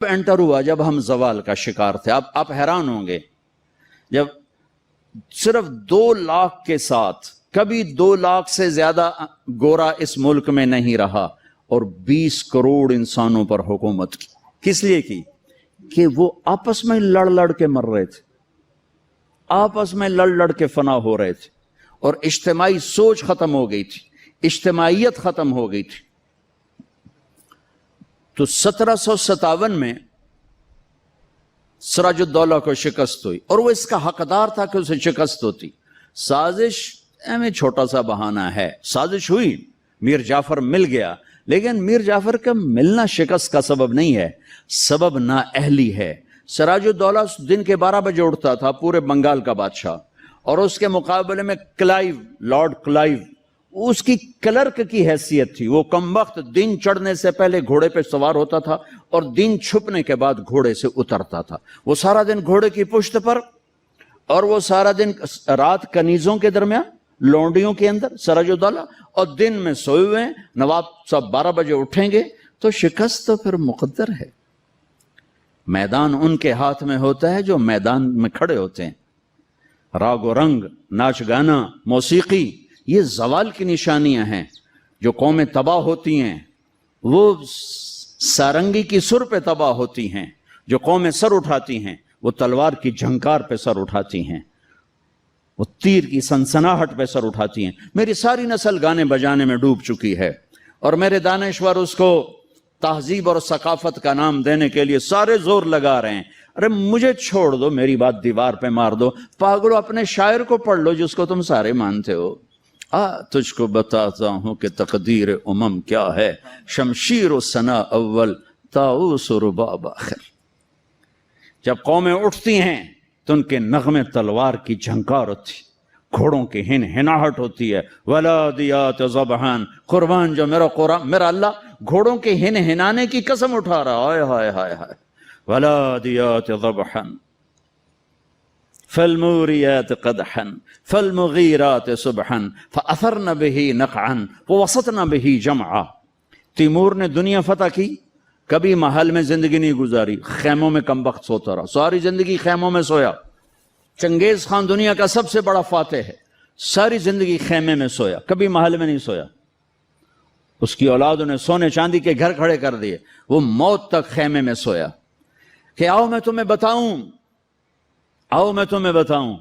Inter ہوا جب ہم زوال کا شکار تھے. آپ حیران ہوں گے جب صرف 2 لاکھ کے ساتھ، کبھی 2 لاکھ سے زیادہ گورا اس ملک میں نہیں رہا، اور 20 کروڑ انسانوں پر حکومت کی. کس لیے کی؟ کہ وہ آپس میں لڑ کے مر رہے تھے، آپس میں لڑ کے فنا ہو رہے تھے، اور اجتماعی سوچ ختم ہو گئی تھی، اجتماعیت ختم ہو گئی تھی. تو 1757 میں سراج الدولہ کو شکست ہوئی، اور وہ اس کا حقدار تھا کہ اسے شکست ہوتی. سازش میں چھوٹا سا بہانہ ہے، سازش ہوئی، میر جعفر مل گیا، لیکن میر جعفر کا ملنا شکست کا سبب نہیں ہے، سبب نااہلی ہے. سراج الدولہ دن کے 12 بجے اٹھتا تھا، پورے بنگال کا بادشاہ، اور اس کے مقابلے میں کلائیو، لارڈ کلائیو، اس کی کلرک کی حیثیت تھی. وہ کم وقت دن چڑھنے سے پہلے گھوڑے پہ سوار ہوتا تھا، اور دن چھپنے کے بعد گھوڑے سے اترتا تھا. وہ سارا دن گھوڑے کی پشت پر، اور وہ سارا دن رات کنیزوں کے درمیان، لونڈیوں کے اندر سراج الدولہ، اور دن میں سوئے ہوئے ہیں. نواب صاحب 12 بجے اٹھیں گے تو شکست تو پھر مقدر ہے. میدان ان کے ہاتھ میں ہوتا ہے جو میدان میں کھڑے ہوتے ہیں. راگ و رنگ، ناچ گانا، موسیقی، یہ زوال کی نشانیاں ہیں. جو قومیں تباہ ہوتی ہیں وہ سارنگی کی سر پہ تباہ ہوتی ہیں. جو قومیں سر اٹھاتی ہیں وہ تلوار کی جھنکار پہ سر اٹھاتی ہیں، وہ تیر کی سنسناہٹ پہ سر اٹھاتی ہیں. میری ساری نسل گانے بجانے میں ڈوب چکی ہے، اور میرے دانشور اس کو تہذیب اور ثقافت کا نام دینے کے لیے سارے زور لگا رہے ہیں. ارے مجھے چھوڑ دو، میری بات دیوار پہ مار دو. پاگلو، اپنے شاعر کو پڑھ لو جس کو تم سارے مانتے ہو. تجھ کو بتاتا ہوں کہ تقدیر امم کیا ہے، شمشیر و ثنا اول، طاؤس و رباب آخر. جب قومیں اٹھتی ہیں تو ان کے نغمے تلوار کی جھنکار ہوتی، گھوڑوں کی ہن ہناہٹ ہوتی ہے. ولادیات ذبحان، قربان جو میرا اللہ گھوڑوں کے ہن ہنانے کی قسم اٹھا رہا. ہائے ہائے ہائے ہائے. ولادیات ذبحان فالموریات قدحا فالمغیرات صبحا فاثرن به نقعا ووسطن به جمعا. تیمور نے دنیا فتح کی، کبھی محل میں زندگی نہیں گزاری، خیموں میں کم وقت سوتا رہا، ساری زندگی خیموں میں سویا. چنگیز خان دنیا کا سب سے بڑا فاتح ہے، ساری زندگی خیمے میں سویا، کبھی محل میں نہیں سویا. اس کی اولادوں نے سونے چاندی کے گھر کھڑے کر دیے، وہ موت تک خیمے میں سویا. کہ آؤ میں تمہیں بتاؤں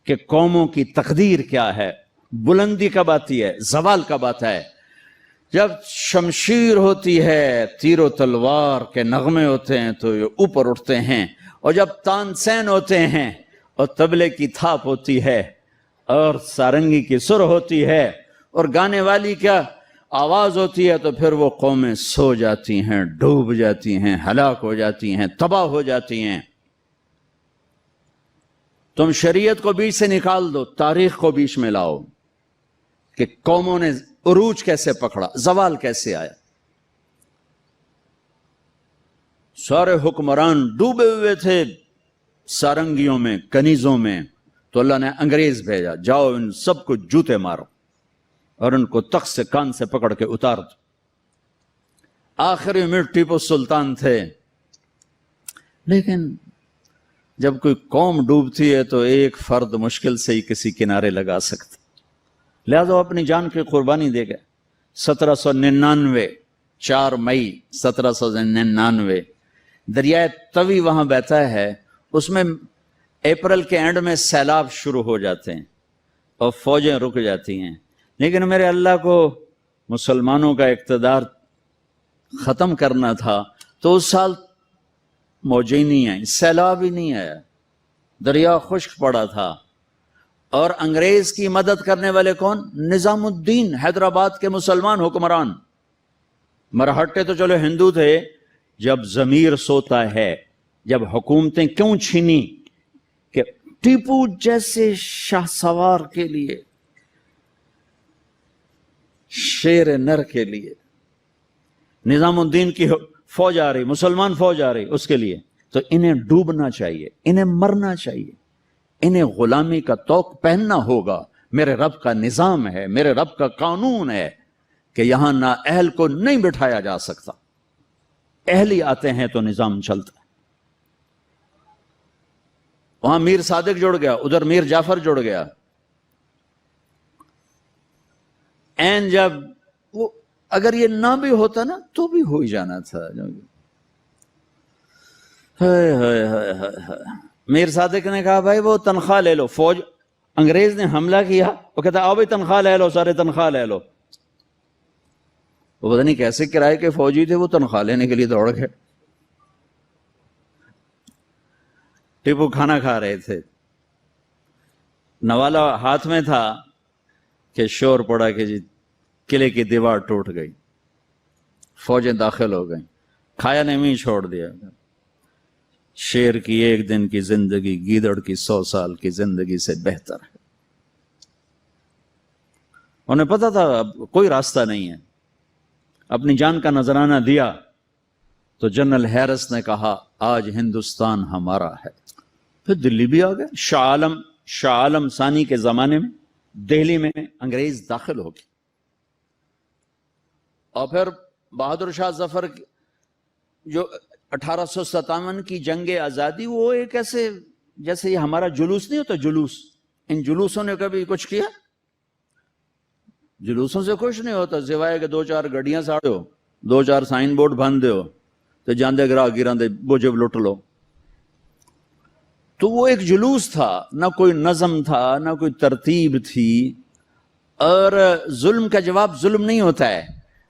کہ قوموں کی تقدیر کیا ہے، بلندی کب آتی ہے، زوال کب آتا ہے. جب شمشیر ہوتی ہے، تیر و تلوار کے نغمے ہوتے ہیں تو یہ اوپر اٹھتے ہیں، اور جب تان سین ہوتے ہیں اور طبلے کی تھاپ ہوتی ہے اور سارنگی کی سر ہوتی ہے اور گانے والی کیا آواز ہوتی ہے، تو پھر وہ قومیں سو جاتی ہیں، ڈوب جاتی ہیں، ہلاک ہو جاتی ہیں، تباہ ہو جاتی ہیں. تم شریعت کو بیچ سے نکال دو، تاریخ کو بیچ میں لاؤ کہ قوموں نے عروج کیسے پکڑا، زوال کیسے آیا. سارے حکمران ڈوبے ہوئے تھے سارنگیوں میں، کنیزوں میں، تو اللہ نے انگریز بھیجا، جاؤ ان سب کو جوتے مارو اور ان کو تخت سے کان سے پکڑ کے اتار دو. آخری میں ٹیپو سلطان تھے. لیکن جب کوئی قوم ڈوبتی ہے تو ایک فرد مشکل سے ہی کسی کنارے لگا سکتا، لہذا وہ اپنی جان کی قربانی دے گئے. 1799 4 مئی 1799 دریائے توی وہاں بہتا ہے، اس میں اپریل کے اینڈ میں سیلاب شروع ہو جاتے ہیں اور فوجیں رک جاتی ہیں. لیکن میرے اللہ کو مسلمانوں کا اقتدار ختم کرنا تھا، تو اس سال موجیں نہیں آئیں، سیلاب ہی نہیں آیا، دریا خشک پڑا تھا. اور انگریز کی مدد کرنے والے کون؟ نظام الدین، حیدرآباد کے مسلمان حکمران. مرہٹے تو چلو ہندو تھے. جب ضمیر سوتا ہے، جب حکومتیں کیوں چھینی؟ کہ ٹیپو جیسے شاہ سوار کے لیے، شیر نر کے لیے نظام الدین کی فوج آ رہی، مسلمان فوج آ رہی، اس کے لیے تو انہیں ڈوبنا چاہیے، انہیں مرنا چاہیے، انہیں غلامی کا طوق پہننا ہوگا. میرے رب کا نظام ہے، میرے رب کا قانون ہے کہ یہاں نااہل کو نہیں بٹھایا جا سکتا. اہلی آتے ہیں تو نظام چلتا ہے. وہاں میر صادق جڑ گیا, ادھر میر جعفر جڑ گیا. این جب وہ اگر یہ نہ بھی ہوتا نا تو بھی ہو ہی جانا تھا. میر صادق نے کہا بھائی وہ تنخواہ لے لو. فوج انگریز نے حملہ کیا, وہ کہتا آؤ بھائی تنخواہ لے لو, سارے تنخواہ لے لو. وہ پتہ نہیں کیسے کرائے کے فوجی تھے, وہ تنخواہ لینے کے لیے دوڑ گئے. ٹیپو کھانا کھا رہے تھے, نوالا ہاتھ میں تھا کہ شور پڑا کہ جی قلعے کی دیوار ٹوٹ گئی, فوجیں داخل ہو گئیں. کھایا نہیں بھی چھوڑ دیا. شیر کی ایک دن کی زندگی گیدڑ کی 100 سال کی زندگی سے بہتر ہے. انہیں پتا تھا اب کوئی راستہ نہیں ہے. اپنی جان کا نذرانہ دیا تو جنرل ہیرس نے کہا آج ہندوستان ہمارا ہے. پھر دلی بھی آ گئے. شاہ عالم ثانی کے زمانے میں دہلی میں انگریز داخل ہو گئے, اور پھر بہادر شاہ ظفر جو 1857 کی جنگ آزادی, وہ ایک ایسے جیسے یہ ہمارا جلوس نہیں ہوتا جلوس, ان جلوسوں نے کبھی کچھ کیا؟ جلوسوں سے کچھ نہیں ہوتا سوائے کہ 2-4 گڈیاں ساڑو, 2-4 سائن بورڈ بن دیو تو جاندے گراہ گراندے بوجھے لٹ لو. تو وہ ایک جلوس تھا, نہ کوئی نظم تھا, نہ کوئی ترتیب تھی. اور ظلم کا جواب ظلم نہیں ہوتا ہے.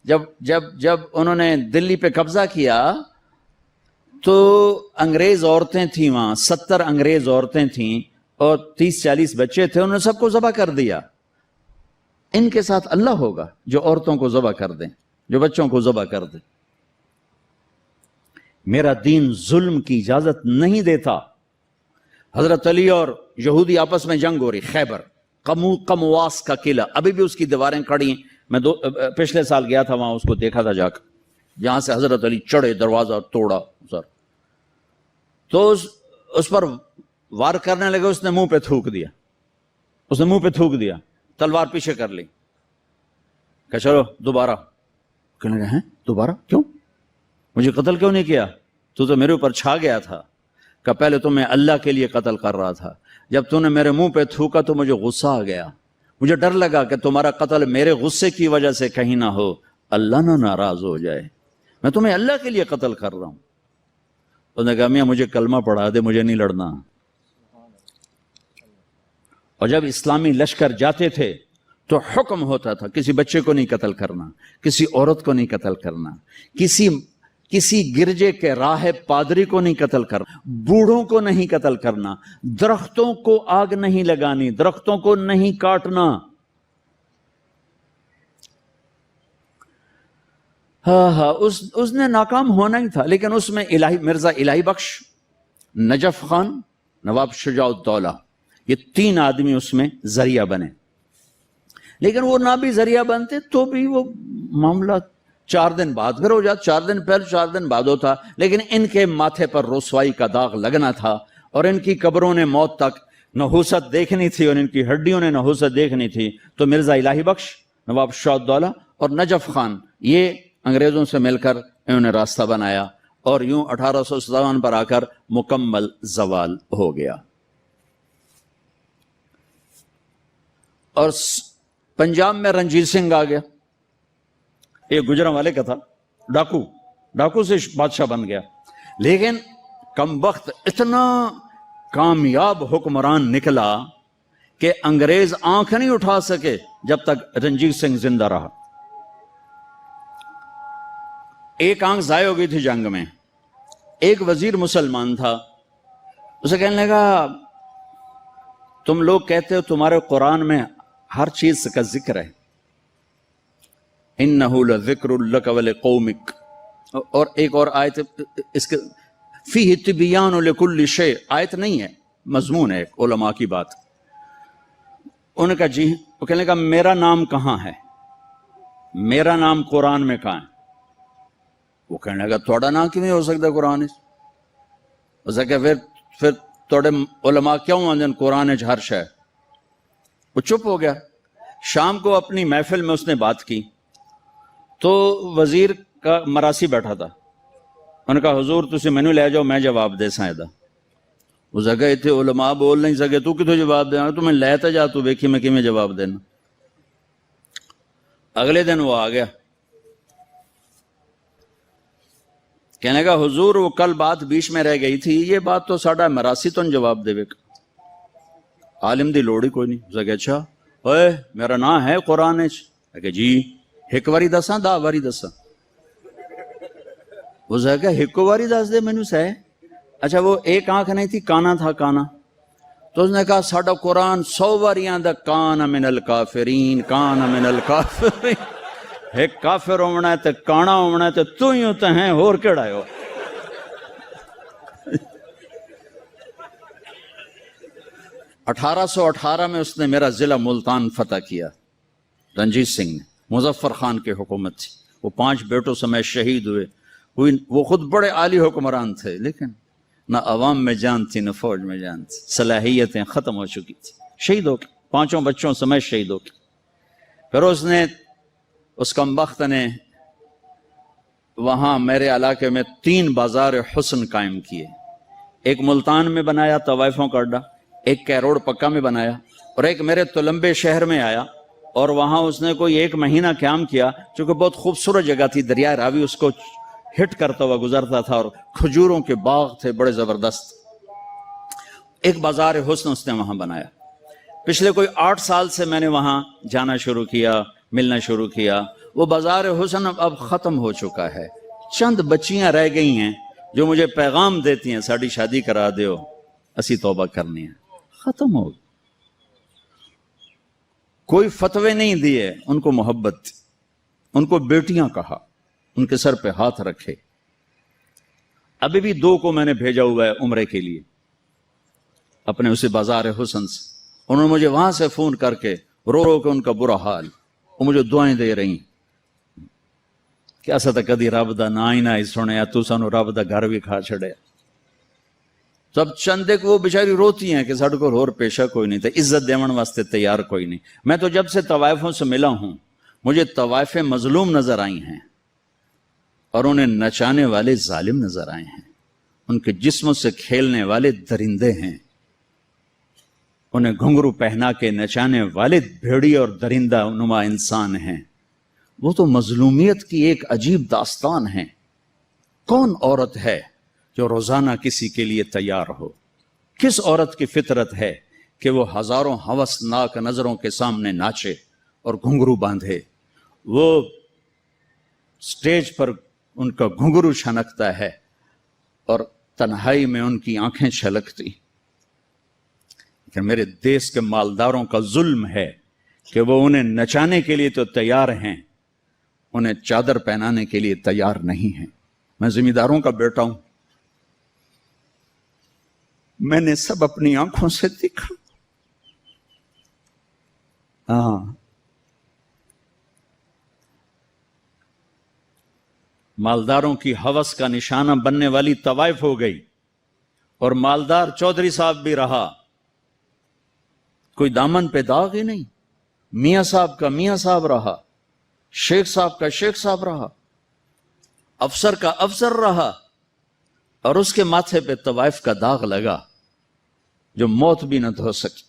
جب انہوں نے دلی پہ قبضہ کیا تو انگریز عورتیں تھیں وہاں, 70 انگریز عورتیں تھیں اور 30-40 بچے تھے. انہوں نے سب کو ذبح کر دیا. ان کے ساتھ اللہ ہوگا جو عورتوں کو ذبح کر دیں, جو بچوں کو ذبح کر دیں. میرا دین ظلم کی اجازت نہیں دیتا. حضرت علی اور یہودی آپس میں جنگ ہو رہی, خیبر قمواس کا قلعہ, ابھی بھی اس کی دیواریں کھڑی ہیں. میں پچھلے سال گیا تھا وہاں, اس کو دیکھا تھا جا کر. جہاں سے حضرت علی چڑھے, دروازہ توڑا سر, تو اس پر وار کرنے لگے. اس نے منہ پہ تھوک دیا, تلوار پیچھے کر لی, کہ چلو دوبارہ. کہنے لگے ہیں دوبارہ کیوں؟ مجھے قتل کیوں نہیں کیا؟ تو میرے اوپر چھا گیا تھا. کہ پہلے تو میں اللہ کے لیے قتل کر رہا تھا, جب تو نے میرے منہ پہ تھوکا تو مجھے غصہ آ گیا. مجھے ڈر لگا کہ تمہارا قتل میرے غصے کی وجہ سے کہیں نہ ہو, اللہ نہ ناراض ہو جائے. میں تمہیں اللہ کے لیے قتل کر رہا ہوں. اس نے کہا میاں مجھے کلمہ پڑھا دے, مجھے نہیں لڑنا. اور جب اسلامی لشکر جاتے تھے تو حکم ہوتا تھا کسی بچے کو نہیں قتل کرنا, کسی عورت کو نہیں قتل کرنا, کسی گرجے کے راہب پادری کو نہیں قتل کرنا, بوڑھوں کو نہیں قتل کرنا, درختوں کو آگ نہیں لگانی, درختوں کو نہیں کاٹنا. اس نے ناکام ہونا ہی تھا. لیکن اس میں مرزا الہی بخش, نجف خان, نواب شجاع الدولہ, یہ 3 آدمی اس میں ذریعہ بنے. لیکن وہ نہ بھی ذریعہ بنتے تو بھی وہ معاملہ 4 دن بعد پھر ہو جاتا, 4 دن پہلے 4 دن بعد ہوتا. لیکن ان کے ماتھے پر رسوائی کا داغ لگنا تھا, اور ان کی قبروں نے موت تک نحوست دیکھنی تھی, اور ان کی ہڈیوں نے نحوست دیکھنی تھی. تو مرزا الہی بخش, نواب شجاع الدولہ اور نجف خان, یہ انگریزوں سے مل کر انہوں نے راستہ بنایا, اور یوں 1857 پر آ کر مکمل زوال ہو گیا. اور پنجاب میں رنجیت سنگھ آ گیا. ایک گجرا والے کا تھا, ڈاکو سے بادشاہ بن گیا. لیکن کم وقت اتنا کامیاب حکمران نکلا کہ انگریز آنکھ نہیں اٹھا سکے جب تک رنجیت سنگھ زندہ رہا. ایک آنکھ ضائع ہو گئی تھی جنگ میں. ایک وزیر مسلمان تھا, اسے کہنے لگا تم لوگ کہتے ہو تمہارے قرآن میں ہر چیز کا ذکر ہے, انہو لذکر لک ولقومک, اور ایک اور آیت اس کے فیہ تبیان لکل شیء, آیت نہیں ہے مضمون ہے, ایک علماء کی بات. انہوں نے کہا جی. وہ کہنے لگا میرا نام کہاں ہے, میرا نام قرآن میں کہاں ہے؟ وہ کہنے لگا تھوڑا نام کیوں ہو سکتا قرآن اس کہ پھر توڑے علماء کیوں آندن قرآن ہر شے. وہ چپ ہو گیا. شام کو اپنی محفل میں اس نے بات کی تو وزیر کا مراسی بیٹھا تھا, انہوں نے کہا حضور تسی مینوں لے جاؤ میں جواب دے ساں دا. اس جگہ اتنے علماء بول نہیں سکے تو کتوں جواب دینا, تو میں لے تے جا تو ویکھی میں کیویں جواب دینا. اگلے دن وہ آ گیا, کہنے کا حضور وہ کل بات بیچ میں رہ گئی تھی, یہ بات تو ساڈا مراسی تو جواب دے گا, عالم دی لوڑ ہی کوئی نہیں. اس اچھا اوئے میرا نام ہے قرآن کہ جی ایک واری دساں 10 واری دساں. اس کہ ایک واری دس دے مینوں سہ. اچھا وہ ایک آنکھ نہیں تھی, کانا تھا کانا. تو اس نے کہا ساڈا قرآن 100 واریاں دا کان من الکافرین کان من الکافرین. ایک کافر ہونا ہے تے کانا ہونا ہے تے تو ہی ہوتا ہے اور کیڑا ہے. 1818 میں اس نے میرا ضلع ملتان فتح کیا, رنجیت سنگھ نے. مظفر خان کی حکومت تھی, وہ 5 بیٹوں سمیت شہید ہوئے. وہ خود بڑے عالی حکمران تھے, لیکن نہ عوام میں جان تھی نہ فوج میں جان تھی, صلاحیتیں ختم ہو چکی تھی. شہید ہو کے 5 بچوں سمیت شہید ہو کے. پھر اس کمبخت نے وہاں میرے علاقے میں 3 بازار حسن قائم کیے. ایک ملتان میں بنایا طوائفوں کا اڈا, ایک کیروڑ پکا میں بنایا, اور ایک میرے تلمبے شہر میں آیا. اور وہاں اس نے کوئی 1 مہینہ قیام کیا, چونکہ بہت خوبصورت جگہ تھی, دریائے راوی اس کو ہٹ کرتا ہوا گزرتا تھا, اور کھجوروں کے باغ تھے بڑے زبردست. ایک بازار حسن اس نے وہاں بنایا. پچھلے کوئی 8 سال سے میں نے وہاں جانا شروع کیا, ملنا شروع کیا. وہ بازار حسن اب ختم ہو چکا ہے. چند بچیاں رہ گئی ہیں جو مجھے پیغام دیتی ہیں ساڑی شادی کرا دیو, اسی توبہ کرنی ہے. ختم ہو گئی. کوئی فتوے نہیں دیے, ان کو محبت تھی, ان کو بیٹیاں کہا, ان کے سر پہ ہاتھ رکھے. ابھی بھی 2 کو میں نے بھیجا ہوا ہے عمرے کے لیے اپنے اسی بازار حسن سے. انہوں نے مجھے وہاں سے فون کر کے رو رو کے ان کا برا حال, وہ مجھے دعائیں دے رہی کہ ایسا تو کدی رب دا نا ہی نہ سنیا, تو سانو رب دا گھر بھی کھا چھڑیا. سب چند ایک وہ بیچاری روتی ہیں کہ ساڈے کو اور پیشہ کوئی نہیں تھا, عزت دیون واسطے تیار کوئی نہیں. میں تو جب سے طوائفوں سے ملا ہوں مجھے طوائفیں مظلوم نظر آئی ہیں, اور انہیں نچانے والے ظالم نظر آئے ہیں. ان کے جسموں سے کھیلنے والے درندے ہیں, انہیں گھنگرو پہنا کے نچانے والے بھیڑی اور درندہ نما انسان ہیں. وہ تو مظلومیت کی ایک عجیب داستان ہے. کون عورت ہے جو روزانہ کسی کے لیے تیار ہو؟ کس عورت کی فطرت ہے کہ وہ ہزاروں ہوسناک نظروں کے سامنے ناچے اور گھنگرو باندھے؟ وہ سٹیج پر ان کا گھنگرو چھنکتا ہے اور تنہائی میں ان کی آنکھیں چھلکتی. لیکن میرے دیس کے مالداروں کا ظلم ہے کہ وہ انہیں نچانے کے لیے تو تیار ہیں, انہیں چادر پہنانے کے لیے تیار نہیں ہیں. میں زمینداروں کا بیٹا ہوں, میں نے سب اپنی آنکھوں سے دیکھا. ہاں, مالداروں کی ہوس کا نشانہ بننے والی طوائف ہو گئی, اور مالدار چودھری صاحب بھی رہا, کوئی دامن پہ داغ ہی نہیں. میاں صاحب کا میاں صاحب رہا, شیخ صاحب کا شیخ صاحب رہا, افسر کا افسر رہا, اور اس کے ماتھے پہ طوائف کا داغ لگا جو موت بھی نہ دھو سکی.